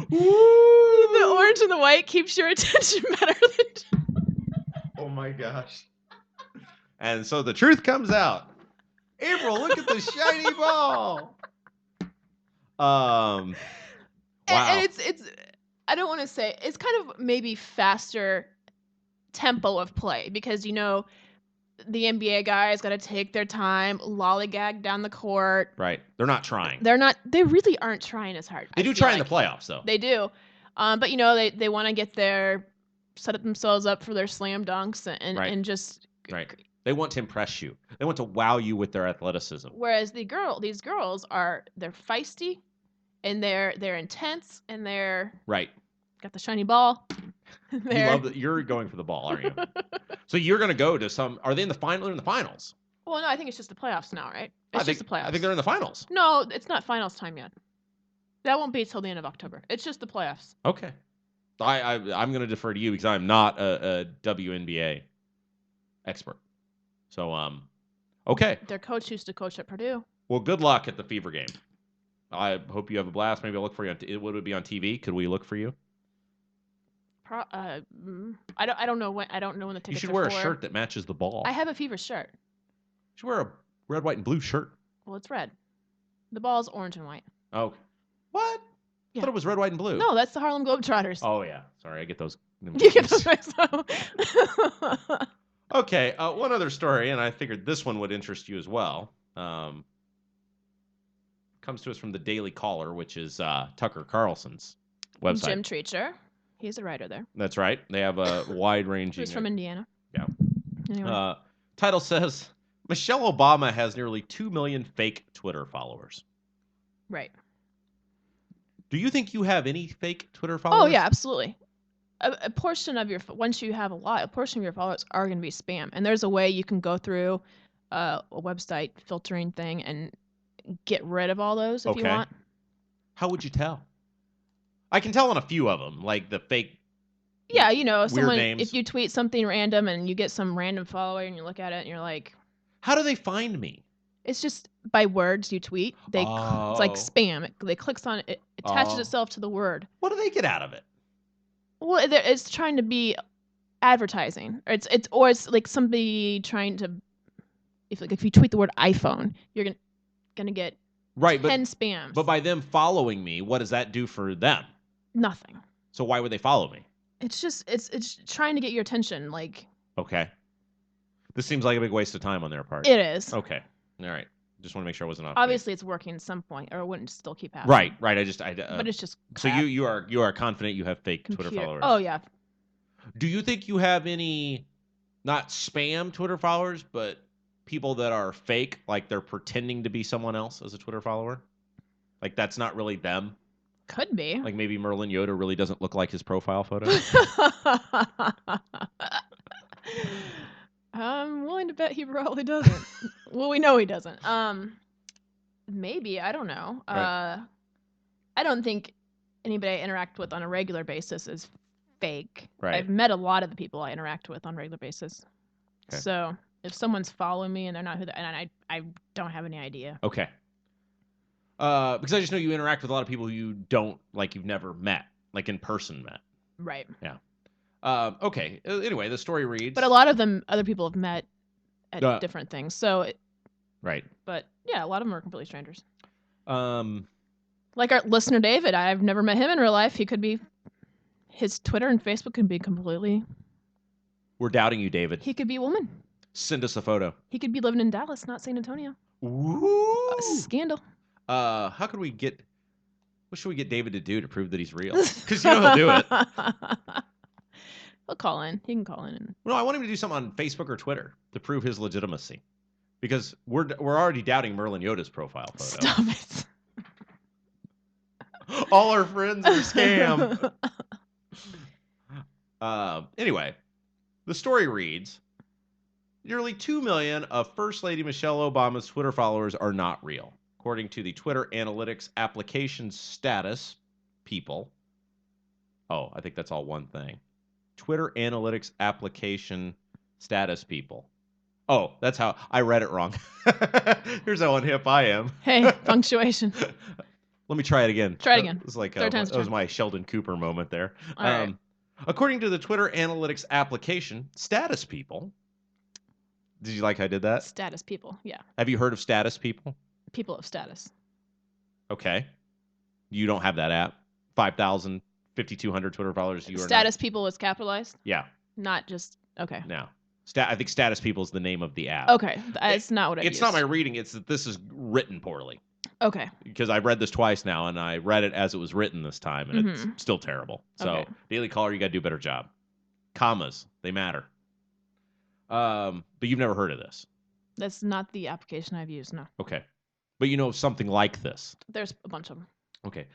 the orange and the white keeps your attention better than. Oh my gosh. And so the truth comes out. April, look at the shiny ball. Wow. And it's I don't want to say it's kind of maybe faster tempo of play because the NBA guys got to take their time, lollygag down the court. Right. They're not trying. They really aren't trying as hard. They do try in the playoffs though. They do. But they want to set themselves up for their slam dunks and just right. They want to impress you. They want to wow you with their athleticism. Whereas these girls they're feisty and they're intense and they're right. Got the shiny ball. You're going for the ball, aren't you? So you're going to go to some. Are they in the final? They're in the finals. Well, no, I think it's just the playoffs now, right? It's just the playoffs. I think they're in the finals. No, it's not finals time yet. That won't be till the end of October. It's just the playoffs. Okay. I'm going to defer to you because I'm not a WNBA expert. So, okay. Their coach used to coach at Purdue. Well, good luck at the Fever game. I hope you have a blast. Maybe I'll look for you. Would it be on TV? Could we look for you? I don't know when. I don't know when the tickets. You should wear a shirt that matches the ball. I have a Fever shirt. You should wear a red, white, and blue shirt. Well, it's red. The ball is orange and white. Oh, what? Yeah. I thought it was red, white, and blue. No, that's the Harlem Globetrotters. Oh yeah, sorry, I get those. You get those mixed up. Okay, one other story, and I figured this one would interest you as well. Comes to us from the Daily Caller, which is Tucker Carlson's website. Jim Treacher. He's a writer there. That's right. They have a wide-ranging... He's from Indiana. Yeah. Anyway. Title says, Michelle Obama has nearly 2 million fake Twitter followers. Right. Do you think you have any fake Twitter followers? Oh, yeah, absolutely. A portion of once you have a portion of your followers are going to be spam. And there's a way you can go through a website filtering thing and get rid of all those if you want. How would you tell? I can tell on a few of them, like the fake. Yeah, someone names. If you tweet something random and you get some random follower and you look at it and you're like, how do they find me? It's just by words you tweet. It's like spam. It clicks on it, it attaches itself to the word. What do they get out of it? Well, it's trying to be advertising, or it's like somebody trying to. If you tweet the word iPhone, you're gonna get 10 spams. But by them following me, what does that do for them? Nothing. So why would they follow me? It's just it's trying to get your attention. Like. Okay. This seems like a big waste of time on their part. It is. Okay. All right. Just want to make sure I wasn't off. Obviously, it's working at some point, or it wouldn't still keep happening. Right. But it's just. So you are confident you have fake Twitter followers? Oh yeah. Do you think you have any, not spam Twitter followers, but people that are fake, like they're pretending to be someone else as a Twitter follower? Like that's not really them? Could be. Like maybe Merlin Yoda really doesn't look like his profile photo? I'm willing to bet he probably doesn't. Well, we know he doesn't. Maybe. I don't know. Right. I don't think anybody I interact with on a regular basis is fake. Right. I've met a lot of the people I interact with on a regular basis. Okay. So if someone's following me and they're not and I don't have any idea. Okay. Because I just know you interact with a lot of people you don't, like you've never met, like in person met. Right. Yeah. Okay. Anyway, the story reads. But a lot of them, other people have met at different things. So. Right. But yeah, a lot of them are completely strangers. Like our listener David, I've never met him in real life. He could be. His Twitter and Facebook could be completely. We're doubting you, David. He could be a woman. Send us a photo. He could be living in Dallas, not San Antonio. Ooh. Scandal. How could we get? What should we get David to do to prove that he's real? Because he'll do it. He'll call in. He can call in. No, I want him to do something on Facebook or Twitter to prove his legitimacy. Because we're already doubting Merlin Yoda's profile photo. Stop it. All our friends are a scam. Anyway, the story reads, nearly 2 million of First Lady Michelle Obama's Twitter followers are not real, according to the Twitter analytics application status people. Oh, I think that's all one thing. Twitter analytics application status people. Oh, that's how I read it wrong. Here's how unhip I am. Hey, punctuation. Let me try it again. Try it again. It was like Third time's that was charm. my Sheldon Cooper moment there. All right. According to the Twitter analytics application, status people. Did you like how I did that? Status people. Yeah. Have you heard of status people? People of status. Okay. You don't have that app. 5,000, 5,200 Twitter followers. You are Status people is capitalized? Yeah. Not just, okay. No. I think status people is the name of the app. Okay. It's not what I It's not my reading. It's that this is written poorly. Okay. Because I've read this twice now, and I read it as it was written this time, and it's still terrible. So, Okay. Daily Caller, you got to do a better job. Commas, they matter. But you've never heard of this. That's not the application I've used, no. Okay. But you know something like this. There's a bunch of them. Okay.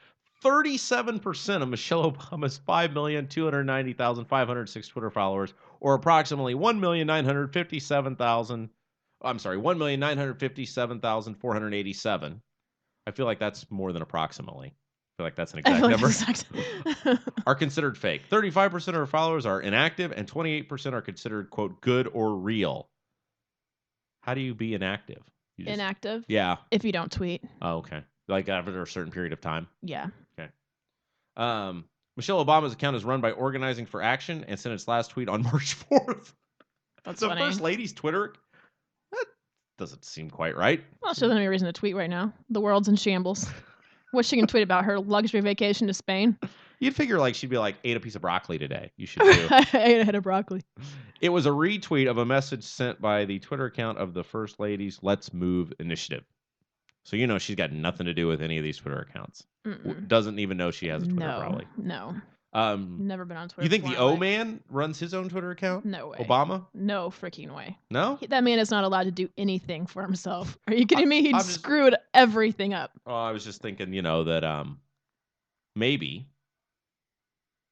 37% of Michelle Obama's 5,290,506 Twitter followers, or approximately 1,957,487. I feel like that's more than approximately. I feel like that's an exact number. Are considered fake. 35% of her followers are inactive, and 28% are considered, quote, good or real. How do you be inactive? Inactive? Yeah. If you don't tweet. Oh, okay. Like after a certain period of time? Yeah. Okay. Michelle Obama's account is run by Organizing for Action and sent its last tweet on March 4th. That's the funny. First Lady's Twitter? That doesn't seem quite right. Well, she doesn't have any reason to tweet right now. The world's in shambles. What she can tweet about her luxury vacation to Spain? You'd figure like she'd be like, ate a piece of broccoli today. You should do. I ate a head of broccoli. It was a retweet of a message sent by the Twitter account of the First Lady's Let's Move initiative. So you know she's got nothing to do with any of these Twitter accounts. Doesn't even know she has a Twitter, probably. No. Never been on Twitter. You think the O-Man runs his own Twitter account? No way. Obama? No freaking way. No? That man is not allowed to do anything for himself. Are you kidding me? He'd screwed everything up. Oh, I was just thinking, that maybe,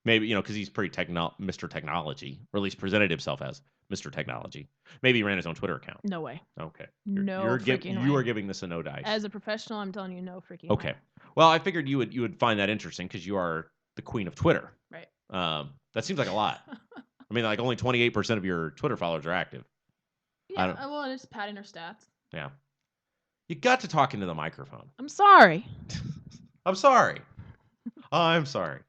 because he's pretty Mr. Technology, or at least presented himself as Mr. Technology. Maybe he ran his own Twitter account. No way. Okay. No freaking way. You are giving this a no dice. As a professional, I'm telling you no freaking Okay. way. Well, I figured you would find that interesting because you are the queen of Twitter. Right. That seems like a lot. I mean, like only 28% of your Twitter followers are active. Yeah, well, it's padding her stats. Yeah. You got to talk into the microphone. I'm sorry. I'm sorry. I'm sorry.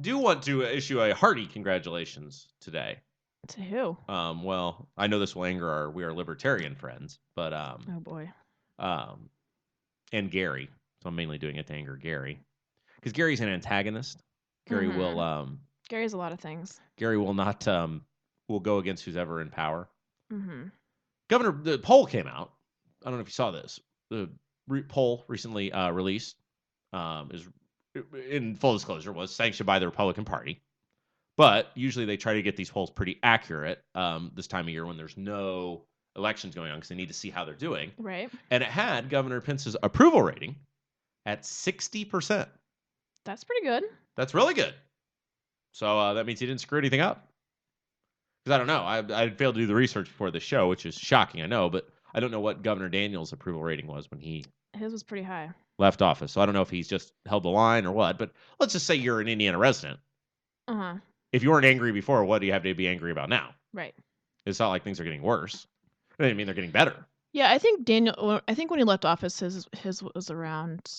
Do want to issue a hearty congratulations today. To who? Well, I know this will anger we are libertarian friends, but oh boy. And Gary. So I'm mainly doing it to anger Gary. Because Gary's an antagonist. Gary will Gary's a lot of things. Gary will not will go against who's ever in power. Mm-hmm. The poll came out. I don't know if you saw this. The poll recently released is, in full disclosure, was sanctioned by the Republican Party. But usually they try to get these polls pretty accurate this time of year when there's no elections going on because they need to see how they're doing. Right. And it had Governor Pence's approval rating at 60%. That's pretty good. That's really good. So that means he didn't screw anything up. Because I don't know. I failed to do the research before the show, which is shocking, I know. But I don't know what Governor Daniels' approval rating was when he His was pretty high. left office. So I don't know if he's just held the line or what. But let's just say you're an Indiana resident. Uh-huh. If you weren't angry before, what do you have to be angry about now? Right. It's not like things are getting worse. I mean, they're getting better. Yeah, I think when he left office, his was around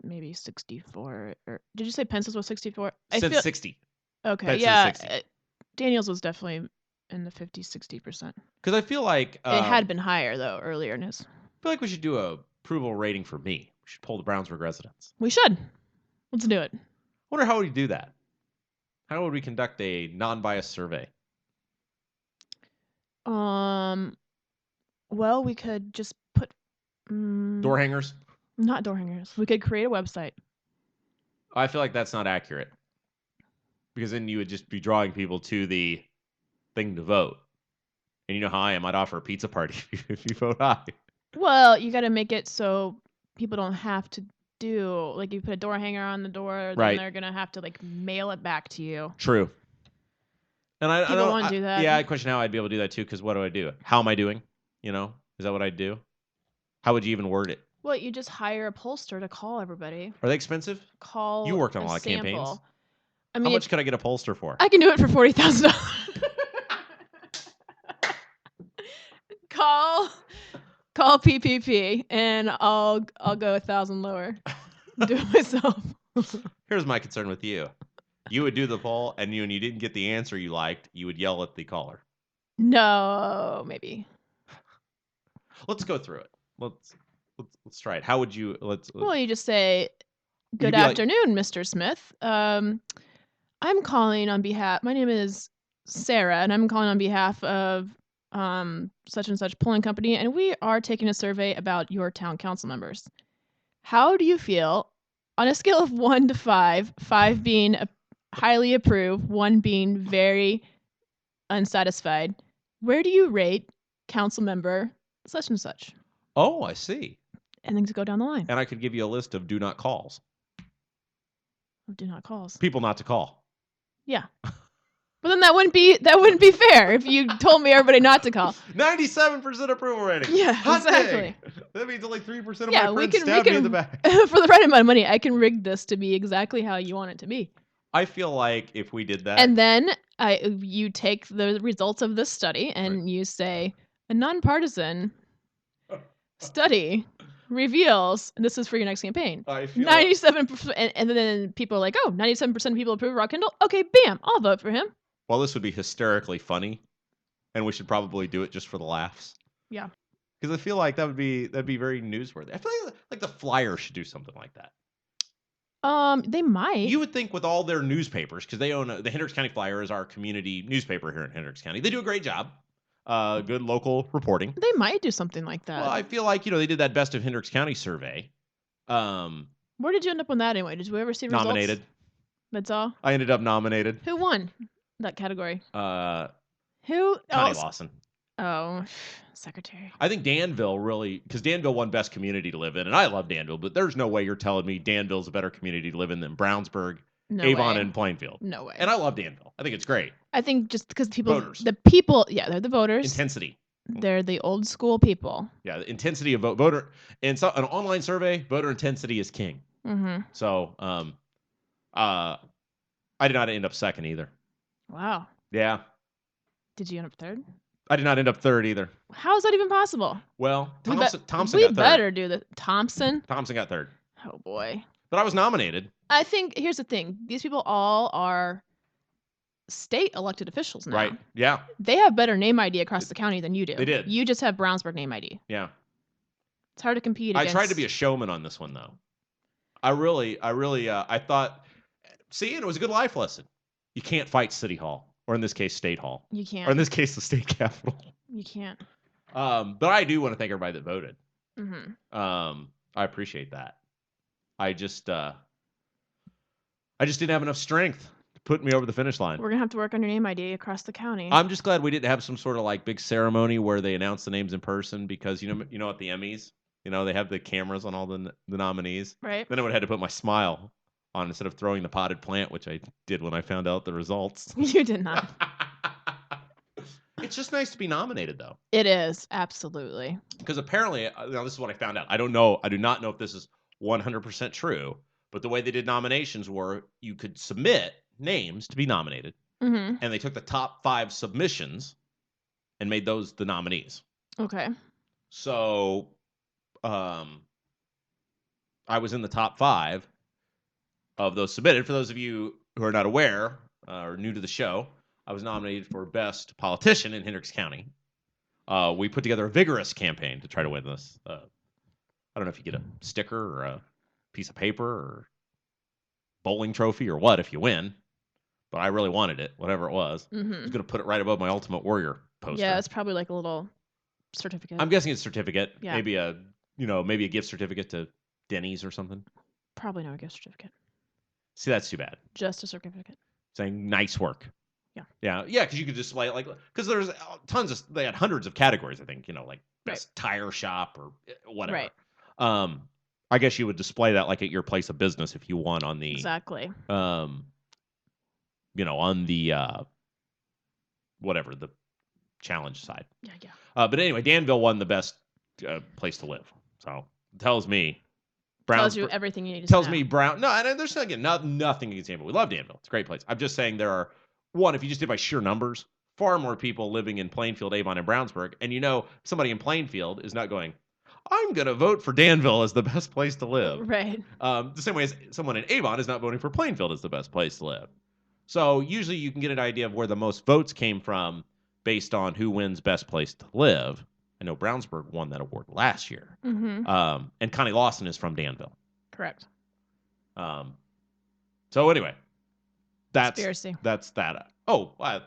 maybe 64. Or did you say Pence's was 64? Since 60. Okay, Pence's yeah. 60. Daniels was definitely in the 50-60%. Because I feel like it had been higher though earlier in his. I feel like we should do a approval rating for me. We should poll the Brownsburg residents. We should. Let's do it. I wonder how we do that. How would we conduct a non-biased survey? Well, we could just put door hangers. Not door hangers. We could create a website. I feel like that's not accurate because then you would just be drawing people to the thing to vote. And you know how I am. I'd offer a pizza party if you vote aye. Well, you got to make it so people don't have to do, like, you put a door hanger on the door, then Right. they're going to have to, like, mail it back to you. True. And I People don't won't do that. Yeah, I question how I'd be able to do that too, because what do I do? How am I doing? You know? Is that what I'd do? How would you even word it? Well, you just hire a pollster to call everybody. Are they expensive? Call You worked on a lot of sample. campaigns. I mean, How much could I get a pollster for? I can do it for $40,000. Call PPP, and I'll go 1,000 lower. Do it myself. Here's my concern with you. You would do the poll, and when you didn't get the answer you liked, you would yell at the caller. No, maybe. Let's go through it. Let's try it. How would you? Well, you just say, "Good be like- afternoon, Mr. Smith. I'm calling on behalf. My name is Sarah, and I'm calling on behalf of such and such polling company, and we are taking a survey about your town council members. How do you feel on a scale of 1 to 5, 5 being highly approved, 1 being very unsatisfied? Where do you rate council member such and such?" Oh, I see. And things go down the line. And I could give you a list of do not calls. Do not calls. People not to call. Yeah. But then that wouldn't be fair if you told me everybody not to call. 97% approval rating. Yeah, Hot exactly. Take. That means only 3% of Yeah, my we friends can stab me in the back. for the right amount of money, I can rig this to be exactly how you want it to be. I feel like if we did that, And then you take the results of this study and you say a nonpartisan study reveals, and this is for your next campaign, I feel 97%, and then people are like, oh, 97% of people approve of Rob Kendall. Okay, bam, I'll vote for him. well, this would be hysterically funny, and we should probably do it just for the laughs. Yeah. Because I feel like that'd be very newsworthy. I feel like the Flyer should do something like that. They might. You would think with all their newspapers, because they own the Hendricks County Flyer is our community newspaper here in Hendricks County. They do a great job. Good local reporting. They might do something like that. Well, I feel like they did that Best of Hendricks County survey. Where did you end up on that anyway? Did you ever see results? Nominated. That's all. I ended up nominated. Who won that category? Connie Lawson. Oh, secretary. I think Danville really, because Danville won Best Community to Live in, and I love Danville, but there's no way you're telling me Danville's a better community to live in than Brownsburg, No Avon, way. and Plainfield. No way. And I love Danville. I think it's great. I think just because they're the voters. Intensity. They're the old school people. Yeah, the intensity of voter. And so an online survey, voter intensity is king. Mm-hmm. So, I did not end up second either. Wow. Yeah. Did you end up third? I did not end up third either. How is that even possible? Well, Thompson got we third. better do the Thompson. Thompson got third. Oh boy. But I was nominated. I think here's the thing. These people all are state elected officials now. Right. Yeah. They have better name ID across the county than you do. They did. You just have Brownsburg name ID. Yeah. It's hard to compete I against. tried to be a showman on this one though. I thought, see, and it was a good life lesson. You can't fight City Hall, or in this case, State Hall. You can't. Or in this case, the state capitol. You can't. But I do want to thank everybody that voted. Mm-hmm. I appreciate that. I just didn't have enough strength to put me over the finish line. We're gonna have to work on your name ID across the county. I'm just glad we didn't have some sort of like big ceremony where they announce the names in person, because you know at the Emmys, they have the cameras on all the nominees. Right. Then I would have had to put my smile on instead of throwing the potted plant, which I did when I found out the results. You did not. It's just nice to be nominated, though. It is, absolutely. Because apparently, now this is what I found out. I do not know if this is 100% true, but the way they did nominations were you could submit names to be nominated, Mm-hmm. and they took the top 5 submissions and made those the nominees. Okay. So, I was in the top 5 of those submitted. For those of you who are not aware or new to the show, I was nominated for Best Politician in Hendricks County. We put together a vigorous campaign to try to win this. I don't know if you get a sticker or a piece of paper or bowling trophy or what if you win, but I really wanted it, whatever it was. Mm-hmm. I was going to put it right above my Ultimate Warrior poster. Yeah, it's probably like a little certificate. I'm guessing it's a certificate. Yeah. Maybe a gift certificate to Denny's or something. Probably not a gift certificate. See, that's too bad. Just a certificate. Saying nice work. Yeah. Yeah, because you could display it because there's they had hundreds of categories, I think, like best tire shop or whatever. Right. I guess you would display that like at your place of business if you won on the Exactly. on the whatever the challenge side. Yeah. But anyway, Danville won the best place to live. So tells me Tells you everything you need to tells know. me Brown. No, and there's again nothing against Danville. We love Danville. It's a great place. I'm just saying there are if you just did by sheer numbers, far more people living in Plainfield, Avon, and Brownsburg, and somebody in Plainfield is not going, I'm going to vote for Danville as the best place to live. Right. The same way as someone in Avon is not voting for Plainfield as the best place to live. So usually you can get an idea of where the most votes came from based on who wins best place to live. I know Brownsburg won that award last year. Mm-hmm. And Connie Lawson is from Danville. Correct. So anyway, that's that. Oh, I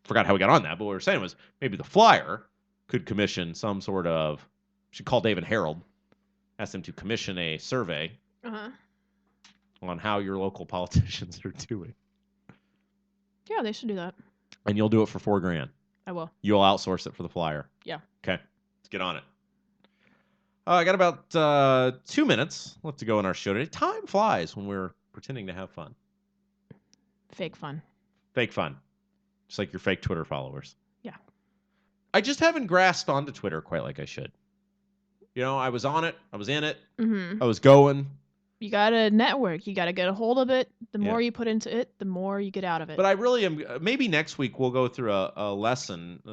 forgot how we got on that, but what we were saying was maybe the Flyer could commission some sort of. Should call David Harold, ask them to commission a survey on how your local politicians are doing. Yeah, they should do that. And you'll do it for $4,000. I will. You'll outsource it for the Flyer. Yeah. Okay, let's get on it. I got about 2 minutes left to go in our show today. Time flies when we're pretending to have fun. Fake fun. Fake fun. Just like your fake Twitter followers. Yeah. I just haven't grasped onto Twitter quite like I should. I was on it. I was in it. Mm-hmm. I was going. You got to network. You got to get a hold of it. The more you put into it, the more you get out of it. But I really am. Maybe next week we'll go through a lesson,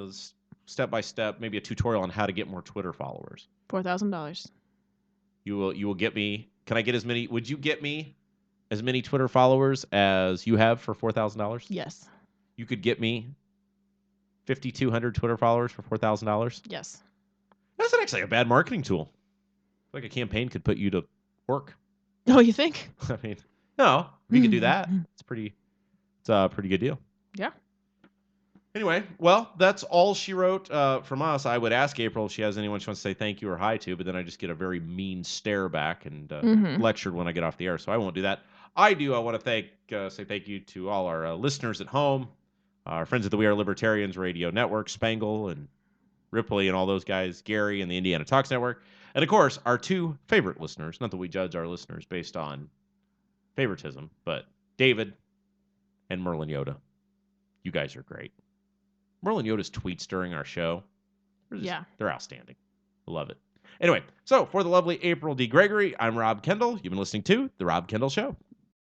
step by step, maybe a tutorial on how to get more Twitter followers. $4,000. You will get me. Can I get as many? Would you get me as many Twitter followers as you have for $4,000? Yes. You could get me 5,200 Twitter followers for $4,000? Yes. That's not actually a bad marketing tool. Like a campaign could put you to work. Oh, you think? I mean, no, if you could do that, it's a pretty good deal. Yeah. Anyway, well, that's all she wrote from us. I would ask April if she has anyone she wants to say thank you or hi to, but then I just get a very mean stare back and lectured when I get off the air, so I won't do that. I want to say thank you to all our listeners at home, our friends at the We Are Libertarians Radio Network, Spangle and Ripley and all those guys, Gary and the Indiana Talks Network. And, of course, our two favorite listeners, not that we judge our listeners based on favoritism, but David and Merlin Yoda. You guys are great. Merlin Yoda's tweets during our show, they're outstanding. I love it. Anyway, so for the lovely April D. Gregory, I'm Rob Kendall. You've been listening to The Rob Kendall Show.